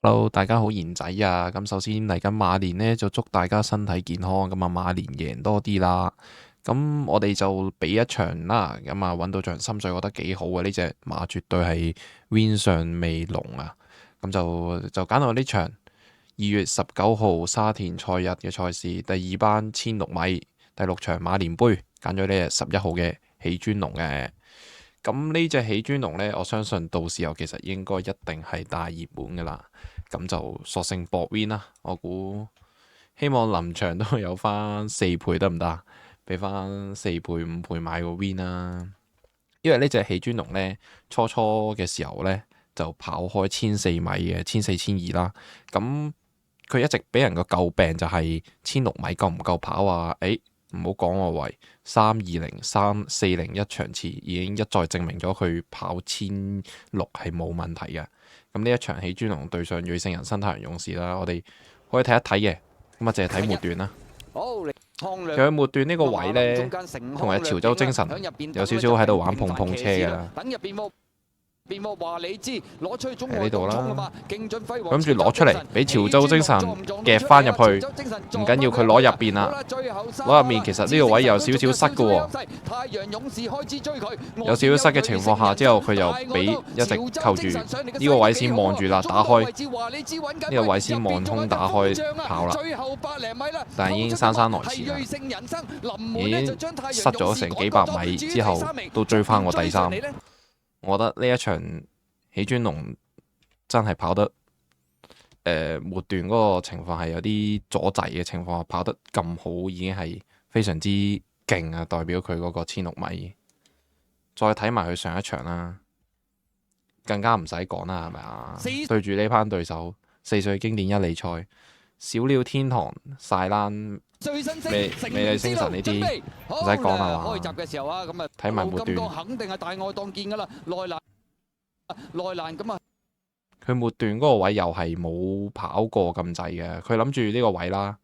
Hello，大家好，賢仔啊！咁首先嚟緊馬年呢，就祝大家身體健康，咁啊馬年贏多啲啦。咁我哋就比一場啦，咁啊揾到場心水，覺得幾好嘅呢隻馬，絕對係 Win 上未龍啊！咁就揀到呢場2月19號沙田賽日嘅賽事，第二班1600米第六場馬連杯，揀咗呢隻11號嘅喜尊龍嘅。咁呢隻喜尊龍呢，我相信到時候其實應該一定係大熱門噶啦。咁就索性搏 Win 啦，我估希望臨場都有翻4倍得唔得？俾翻4倍5倍買個 Win 啦。因為呢隻喜尊龍呢，初初嘅時候呢，就跑開1400米嘅1400-1200啦。咁佢一直俾人個詬病就係1600米夠唔夠跑啊？唔好講我為320、340一場次，已經一再證明咗佢跑1600係冇問題嘅。咁呢一場喜尊龍對上瑞聖人新太陽勇士啦，我哋可以睇一睇嘅。咁啊，淨係睇末段啦。其實末段呢個位呢，同埋潮州精神有少少喺度玩碰碰車㗎啦。喺呢度啦，諗住攞出嚟俾潮州精神夾翻入去，唔緊要佢攞入邊啦。攞入面其實呢個位有少少塞嘅喎，有少少塞嘅情況下之後，佢又俾一直扣住呢個位先望住啦，打開呢個位先望空打開跑啦。但係已經姍姍來遲啦，已經塞咗成幾百米之後，都追翻我第三。我覺得呢一場喜尊龍真係跑得末段嗰個情況係有啲阻滯嘅情況下跑得咁好，已經係非常之勁啊！代表佢嗰個1600米，再睇埋佢上一場啦，更加唔使講啦，係咪啊？對住呢班對手，4歲經典一哩賽，小鳥天堂、晒冷、美麗星辰呢啲唔使講啦嘛。睇埋末段，佢末段嗰個位又係冇跑過咁滯嘅，佢諗住呢個位啦，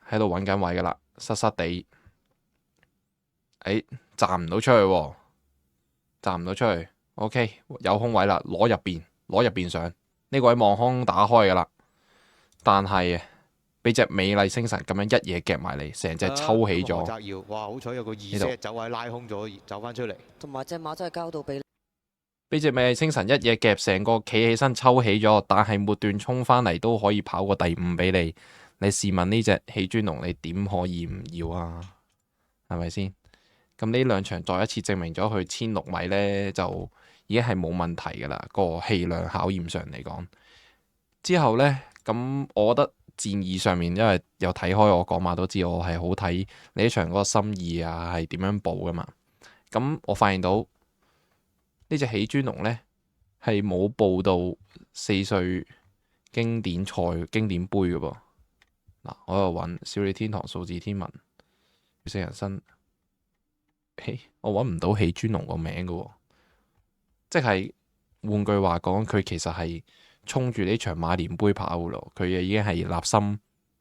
喺度揾緊位噶啦，塞塞地，站唔到出去喎，站唔到出去。OK， 有空位啦，攞入邊上呢個位望空打開噶啦，但係俾隻美麗星辰咁樣一嘢夾埋嚟，成隻抽起咗。哇！好彩有個意識走位拉空咗，走翻出嚟。同埋隻馬真係交到俾隻美麗星辰一嘢夾，成個企起身抽起咗，但係末段衝翻嚟都可以跑過第5俾你。你試問呢隻喜尊龍你點可以唔要啊？係咪先？咁呢兩場再一次證明咗佢1600米呢，就已經係冇問題噶啦。個氣量考驗上嚟講，之後呢，咁我覺得戰意上面，因為有睇開我講馬都知我係好睇呢場嗰個心意啊，係點樣報噶嘛。咁我發現到呢隻喜尊龍呢，係冇報到4歲經典賽經典杯嘅噃。嗱，我喺度揾小李天堂、數字天文、瑞聖人生，我揾唔到喜尊龍個名嘅喎。即係換句話講，佢其實係衝住呢場馬連杯跑嘅咯。佢已經係立心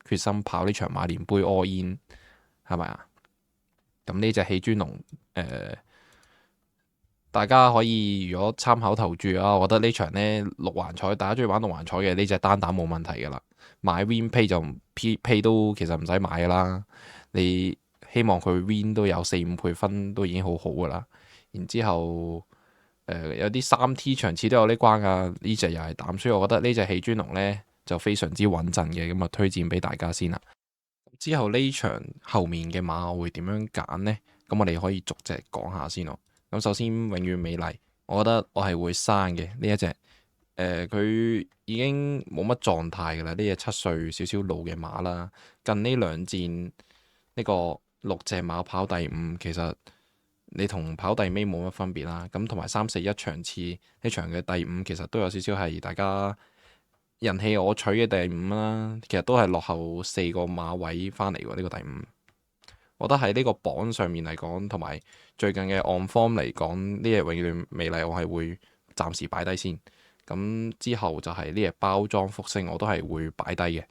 決心跑呢場馬連杯 all in， 係咪啊？咁呢隻喜尊龍大家可以如果參考投注啊，我覺得呢場呢，六環彩，大家中意玩六環彩嘅呢隻單打冇問題噶啦。買 win pay 就 pay 都其實唔使買噶啦。你希望佢 win 都有4-5倍分都已經好好噶啦。然之後有啲3T 場次都有呢關噶，呢隻又係膽，所以我覺得呢隻喜尊龍呢就非常之穩陣嘅，咁啊推薦俾大家先啦。之後呢場後面嘅馬我會點樣揀呢？咁我哋可以逐隻講下先咯。咁首先永遠美麗，我覺得我係會生嘅呢一隻。佢已經冇乜狀態㗎啦，呢隻7歲少少老嘅馬啦。近呢兩戰呢個6隻馬跑第5，其實你同跑第尾冇乜分別啦。咁同埋3-4-1場次呢場嘅第5，其實都有少少係大家人氣我取嘅第5啦。其實都係落後4個馬位翻嚟喎，呢個第5。我覺得喺呢個榜上面嚟講，同埋最近嘅 on form 嚟講，呢隻永遠美麗我係會暫時擺低先。咁之後就係呢隻包裝復星，我都係會擺低嘅。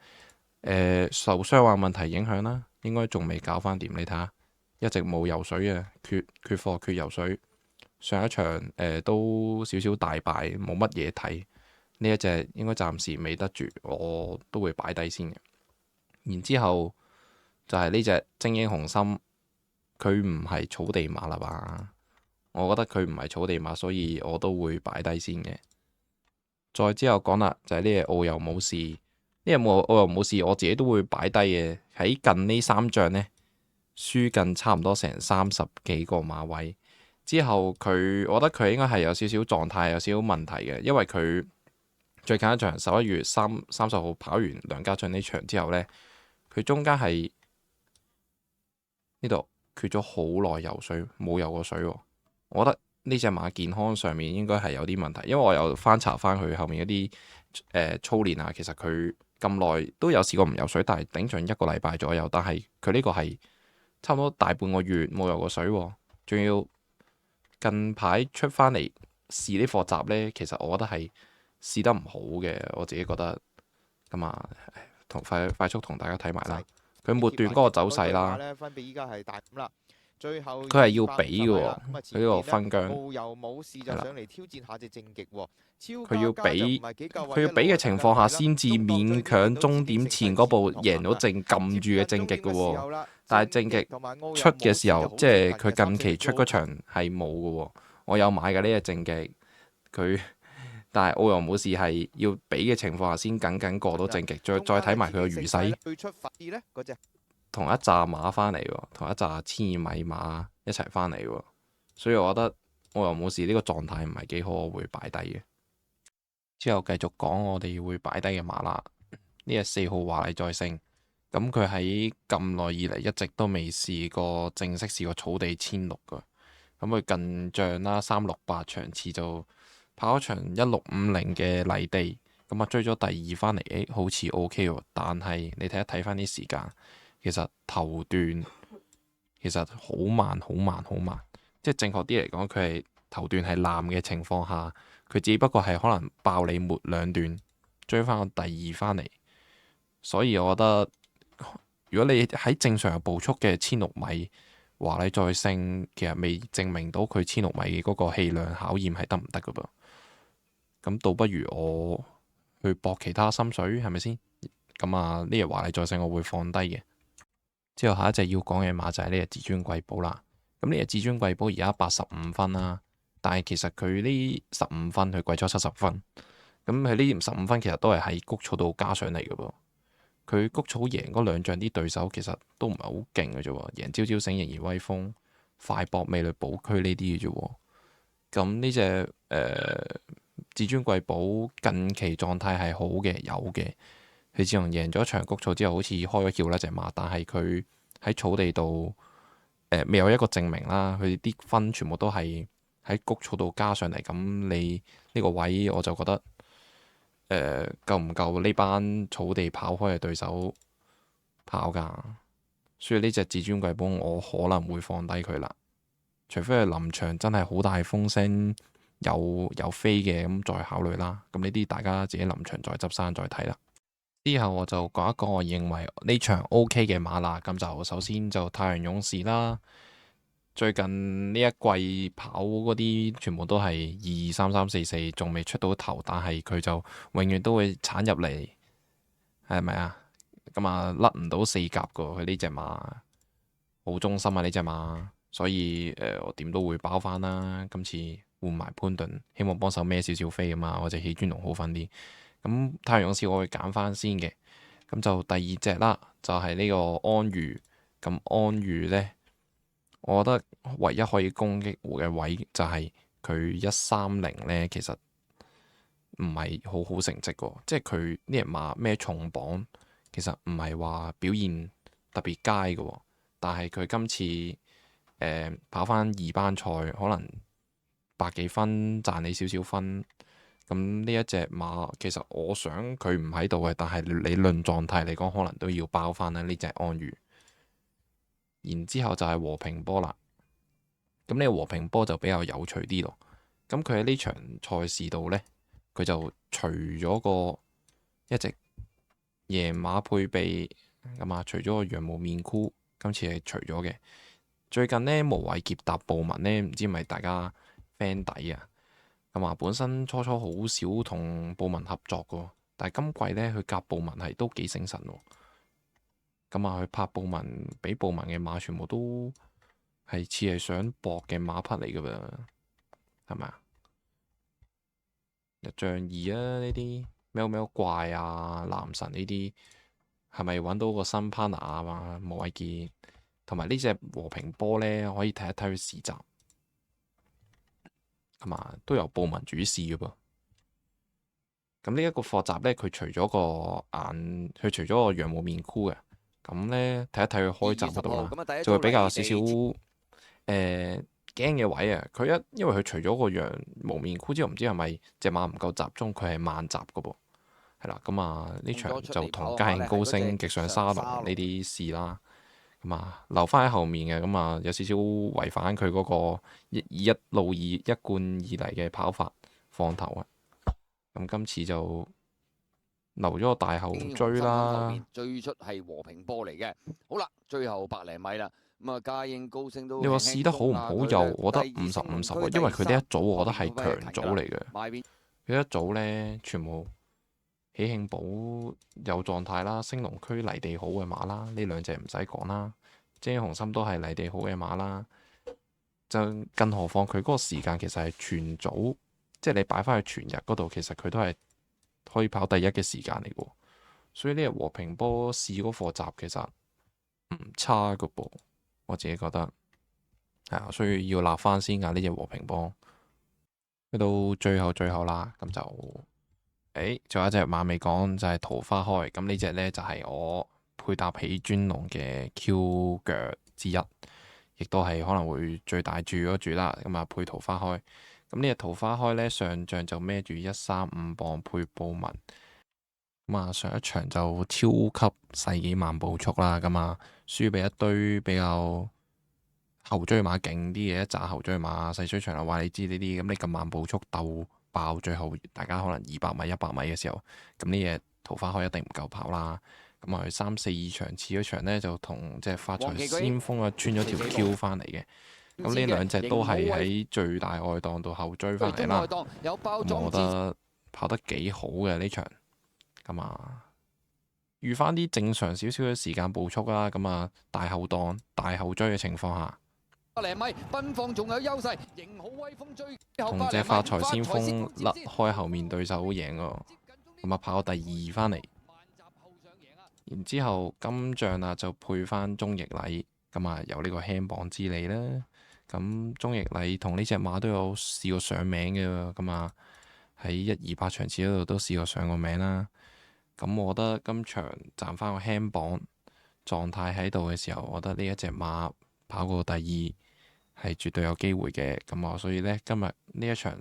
受傷患問題影響啦，應該仲未搞翻掂。你睇下，一直冇游水啊，缺貨缺游水。上一場都少少大敗，冇乜嘢睇。呢一隻應該暫時未得住，我都會擺低先嘅。然之後就係呢隻精英紅心，佢唔係草地馬啦吧？我覺得佢唔係草地馬，所以我都會擺低先嘅。再之後講啦，就係呢隻澳遊武士，呢隻澳遊武士我自己都會擺低嘅。喺近呢三仗呢，輸近差唔多成30幾個馬位之後，我覺得佢應該係有少少狀態有少少問題嘅，因為佢最近一場11月30號跑完梁家俊呢場之後呢，佢中間係呢度缺咗好耐游水，冇游過水喎。我覺得呢隻馬健康上面應該係有啲問題，因為我有翻查翻佢後面嗰啲操練啊，其實佢咁耐都有試過唔游水，但係頂盡1個禮拜左右，但係佢呢個係差唔多大半個月冇游過水喎，仲要近排出翻嚟試呢課習呢，其實我覺得係試得唔好嘅，我自己覺得咁啊，快速同大家睇埋啦，佢末段嗰個走勢啦。分別依家係大五啦。最後佢係要俾嘅喎，佢呢個分疆澳遊武士就上嚟挑戰下隻正極喎。佢要俾嘅情況下，先至勉強終點前嗰步贏到撳住嘅正極嘅喎。但係正極出嘅時候，即係佢近期出嗰場係冇嘅喎。我有買嘅呢隻正極，但係澳遊武士係要俾嘅情況下先緊過到正極，再睇埋佢個餘勢。同一紮馬翻嚟喎，同一紮1200米馬一齊翻嚟喎，所以我覺得澳遊武士呢個狀態唔係幾好，我會擺低嘅。之後繼續講我哋會擺低嘅馬啦，呢隻4號華麗再勝，咁佢喺咁耐以嚟一直都未試過正式試過草地1600㗎，咁佢近仗啦368場次就跑咗場1650嘅泥地，咁啊追咗第2翻嚟，好似 OK 喎，但係你睇翻啲時間。其實頭段其實好慢，即係正確啲嚟講，佢係頭段係爛嘅情況下，佢只不過係可能爆你末2段追翻個第2翻嚟，所以我覺得如果你喺正常嘅步速嘅1600米華麗再勝，其實未證明到佢1600米嘅嗰個氣量考驗係得唔得噶噃，咁倒不如我去搏其他心水係咪先？咁啊呢日華麗再勝我會放低嘅。之後下一隻要講嘅馬就係呢隻至尊貴寶啦。咁呢隻至尊貴寶而家85分啦，但係其實佢呢15分佢貴咗70分。咁佢呢15分其實都係喺谷草度加上嚟嘅噃。佢谷草贏嗰2仗啲對手其實都唔係好勁嘅啫喎，贏朝朝醒、仍然威風、快博、美女寶區呢啲嘅啫喎。咁呢隻至尊貴寶近期狀態係好嘅，有嘅。佢自從贏咗場谷草之後，好似開咗竅啦隻馬，但係佢喺草地度未有一個證明啦。佢啲分全部都係喺谷草度加上嚟，咁你呢個位我就覺得夠唔夠呢班草地跑開嘅對手跑㗎？所以呢隻至尊貴寶我可能會放低佢啦，除非係臨場真係好大風聲有飛嘅，咁再考慮啦。咁呢啲大家自己臨場再執生再睇啦。之後我就講一個我認為呢場 OK 嘅馬啦，咁就首先就太陽勇士啦。最近呢一季跑嗰啲全部都係2、3、3、4、4，仲未出到頭，但係佢就永遠都會鏟入嚟，係咪啊？咁啊甩唔到4甲噶，佢呢隻馬好忠心啊呢隻馬，所以我點都會包翻啦。今次換埋潘頓，希望幫手孭少少飛啊嘛，或者起專龍好瞓啲。咁太陽勇士我會揀翻先嘅，咁就第2隻啦，就係呢個安裕。咁安裕呢，我覺得唯一可以攻擊嘅位就係佢130呢，其實唔係好好成績喎，即係佢呢隻馬咩重磅，其實唔係話表現特別佳嘅喎，但係佢今次跑翻2班賽，可能百幾分賺你少少分。咁呢一隻馬其實我想佢唔喺度嘅，但係理論狀態嚟講，可能都要包翻啦呢隻安裕。然之後就係和平波啦。咁呢個和平波就比較有趣啲咯。咁佢喺呢場賽事度呢，佢就除咗一隻夜馬配備咁啊，除咗個羊毛面箍，今次係除咗嘅。最近呢，無畏劫踏暴民呢，唔知係咪大家 friend 底啊？咁啊，本身初初好少同布文合作嘅喎，但係今季呢，佢夾布文係都幾醒神喎。咁啊，佢拍布文俾布文嘅馬全部都係似係想搏嘅馬匹嚟嘅噃，係咪啊？日象二啊，呢啲喵喵怪啊、男神呢啲係咪揾到個新 partner 啊嘛？無謂見，同埋呢隻和平波呢，可以睇一睇佢試集，係嘛？都由布文主試嘅噃。咁呢一個課集呢，佢除咗個眼，佢除咗個羊毛面箍嘅，咁呢，睇一睇佢開集嗰度啦，就會比較有少少驚嘅位啊！因為佢除咗個羊毛面箍之後，唔知係咪隻馬唔夠集中，佢係慢集嘅噃。係啦，咁啊呢場就同嘉慶高升、極上沙龍呢啲試啦。咁啊留翻喺後面嘅，咁啊有少少違反佢嗰個一路一貫以嚟嘅跑法放頭啊！咁今次就留咗個大後追啦，最出係和平波嚟嘅。好啦，最後百零米啦，咁啊嘉應高升都你話試得好唔好？又我覺得50-50啊，因為佢哋一組我覺得係強組嚟嘅。佢一組呢，全部喜慶寶有狀態啦，升龍區泥地好嘅馬啦，呢兩隻唔使講啦。精英雄心都係泥地好嘅馬啦，就更何況佢嗰個時間其實係全組，即係你擺翻去全日嗰度，其實佢都係可以跑第一嘅時間嚟嘅。所以呢日和平波試嗰課集其實唔差嘅噃，我自己覺得係啊，所以要立翻先㗎呢隻和平波。去到最後啦，咁就仲有一隻馬未講，就係桃花開。咁呢隻呢，就係我配搭起尊龍嘅 Q 腳之一，亦都係可能會最大注嗰注啦。咁啊配桃花開，咁呢隻桃花開呢，上仗就孭住135磅配布文。咁啊上一場就超級世紀慢步速啦，咁啊輸俾一堆比較後追馬勁啲嘅一紮後追馬細水長流，話你知呢啲，咁你咁慢步速鬥爆，最後大家可能200米、100米嘅時候，咁呢隻桃花開一定唔夠跑啦。咁啊佢3、4、2場次嗰場呢，就同即係發財先鋒啊穿咗條 Q 翻嚟嘅。咁呢兩隻都係喺最大外檔度後追翻嚟啦。咁我覺得跑得幾好嘅呢場。咁啊預翻啲正常少少嘅時間步速啦。咁啊大後檔、大後追嘅情況下，100米奔放仲有優勢，迎好威風追同隻發財先鋒甩開後面對手贏喎。咁啊跑第2翻嚟，然之後今仗啊就配翻鍾易禮，咁啊有呢個輕磅之利啦。咁鍾易禮同呢隻馬都有試過上名嘅，咁啊喺128場次嗰度都試過上過名啦。咁我覺得今場賺翻個輕磅狀態喺度嘅時候，我覺得呢一隻馬跑過第2係絕對有機會嘅。咁啊，所以呢，今日呢一場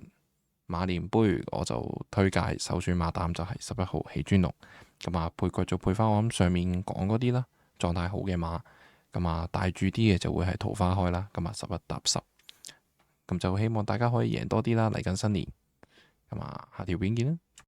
馬連杯我就推介首選馬膽就係11號喜尊龍。咁啊配腳就配翻我諗上面講嗰啲啦，狀態好嘅馬。咁啊大注啲嘅就會係桃花開啦。咁啊11搭10，咁就希望大家可以贏多啲啦。嚟緊新年，咁啊下條片見啦。